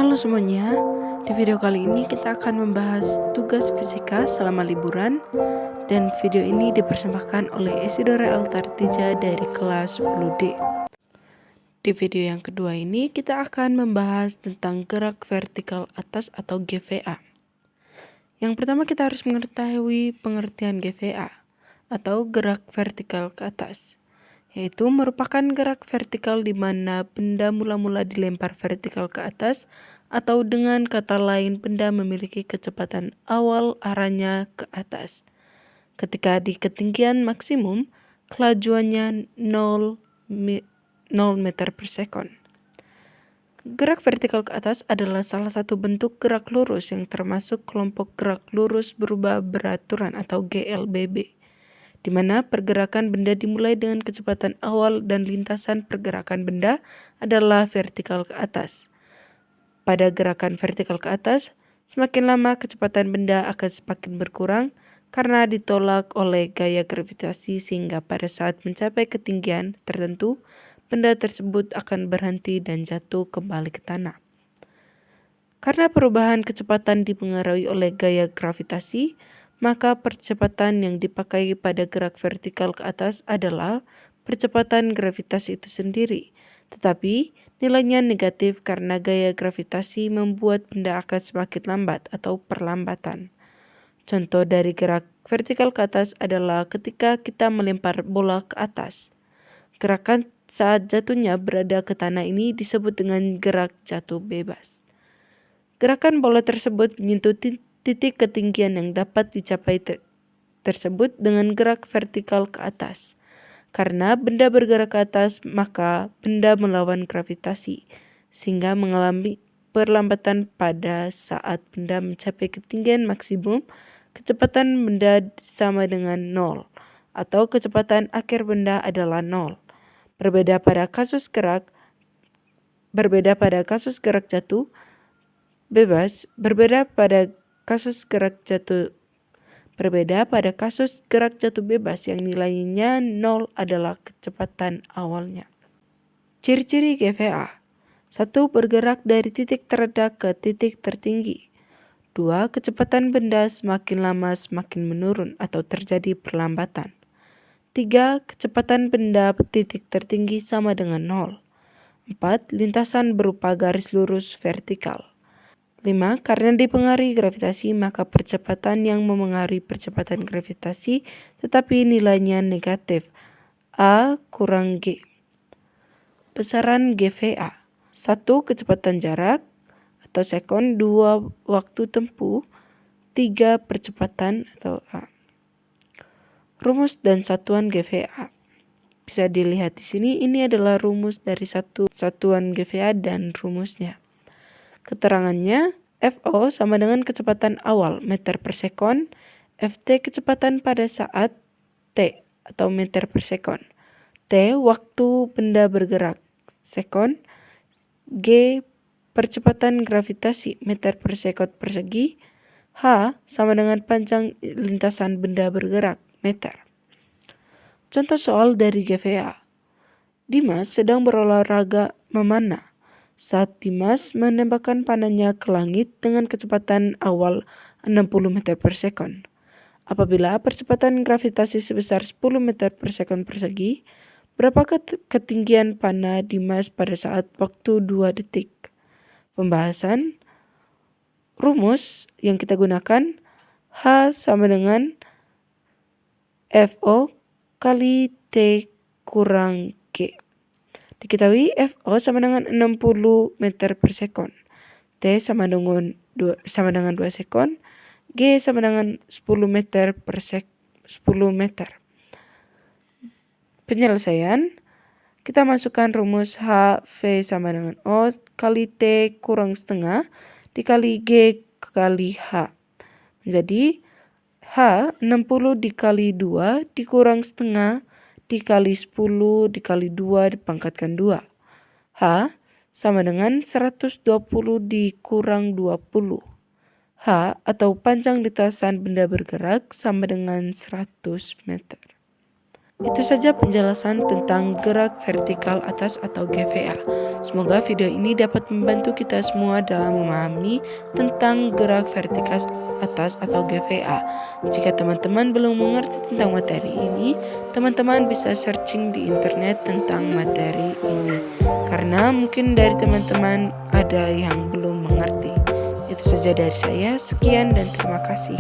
Halo semuanya, di video kali ini kita akan membahas tugas fisika selama liburan dan video ini dipersembahkan oleh Isidora Altartija dari kelas 10D. Di video yang kedua ini kita akan membahas tentang gerak vertikal atas atau GVA. Yang pertama kita harus mengetahui pengertian GVA atau gerak vertikal ke atas, yaitu merupakan gerak vertikal di mana benda mula-mula dilempar vertikal ke atas, atau dengan kata lain benda memiliki kecepatan awal arahnya ke atas. Ketika di ketinggian maksimum, kelajuannya 0 meter per sekon. Gerak vertikal ke atas adalah salah satu bentuk gerak lurus yang termasuk kelompok gerak lurus berubah beraturan atau GLBB, di mana pergerakan benda dimulai dengan kecepatan awal dan lintasan pergerakan benda adalah vertikal ke atas. Pada gerakan vertikal ke atas, semakin lama kecepatan benda akan semakin berkurang karena ditolak oleh gaya gravitasi, sehingga pada saat mencapai ketinggian tertentu, benda tersebut akan berhenti dan jatuh kembali ke tanah. Karena perubahan kecepatan dipengaruhi oleh gaya gravitasi, maka percepatan yang dipakai pada gerak vertikal ke atas adalah percepatan gravitasi itu sendiri, tetapi nilainya negatif karena gaya gravitasi membuat benda akan semakin lambat atau perlambatan. Contoh dari gerak vertikal ke atas adalah ketika kita melempar bola ke atas. Gerakan saat jatuhnya berada ke tanah ini disebut dengan gerak jatuh bebas. Gerakan bola tersebut menyentuh titik ketinggian yang dapat dicapai tersebut dengan gerak vertikal ke atas. Karena benda bergerak ke atas, maka benda melawan gravitasi, sehingga mengalami perlambatan. Pada saat benda mencapai ketinggian maksimum, kecepatan benda sama dengan 0, atau kecepatan akhir benda adalah 0. Berbeda pada kasus gerak jatuh bebas, berbeda pada kasus gerak jatuh bebas yang nilainya 0 adalah kecepatan awalnya. Ciri-ciri GVA: 1. Bergerak dari titik terendah ke titik tertinggi. 2. Kecepatan benda semakin lama semakin menurun atau terjadi perlambatan. 3. Kecepatan benda titik tertinggi sama dengan 0. 4. Lintasan berupa garis lurus vertikal. 5. Karena dipengaruhi gravitasi, maka percepatan yang memengaruhi percepatan gravitasi tetapi nilainya negatif, A kurang G. Besaran GVA: 1. Kecepatan jarak atau sekon. 2. Waktu tempuh. 3. Percepatan atau A. Rumus dan satuan GVA. Bisa dilihat di sini, ini adalah rumus dari satuan GVA dan rumusnya. Keterangannya, FO sama dengan kecepatan awal meter per sekon, FT kecepatan pada saat T atau meter per sekon, T waktu benda bergerak sekon, G percepatan gravitasi meter per sekon persegi, H sama dengan panjang lintasan benda bergerak meter. Contoh soal dari GVA. Dimas sedang berolahraga memanah. Saat Dimas menembakkan panahnya ke langit dengan kecepatan awal 60 meter per sekon. Apabila percepatan gravitasi sebesar 10 meter per sekon persegi, berapa ketinggian panah Dimas pada saat waktu 2 detik? Pembahasan. Rumus yang kita gunakan, H sama dengan FO kali T kurang G. Diketahui FO sama dengan 60 meter per sekon, T sama dengan 2 sekon, G sama dengan 10 meter per 10 meter. Penyelesaian, kita masukkan rumus H V sama dengan O kali T kurang setengah dikali G kali H. Menjadi H 60 dikali 2 dikurang setengah dikali 10 dikali 2 dipangkatkan 2. H sama dengan 120 dikurang 20. H atau panjang lintasan benda bergerak sama dengan 100 meter. Itu saja penjelasan tentang gerak vertikal atas atau GVA. Semoga video ini dapat membantu kita semua dalam memahami tentang gerak vertikal atas atau GVA. Jika teman-teman belum mengerti tentang materi ini, teman-teman bisa searching di internet tentang materi ini. Karena mungkin dari teman-teman ada yang belum mengerti. Itu saja dari saya, sekian dan terima kasih.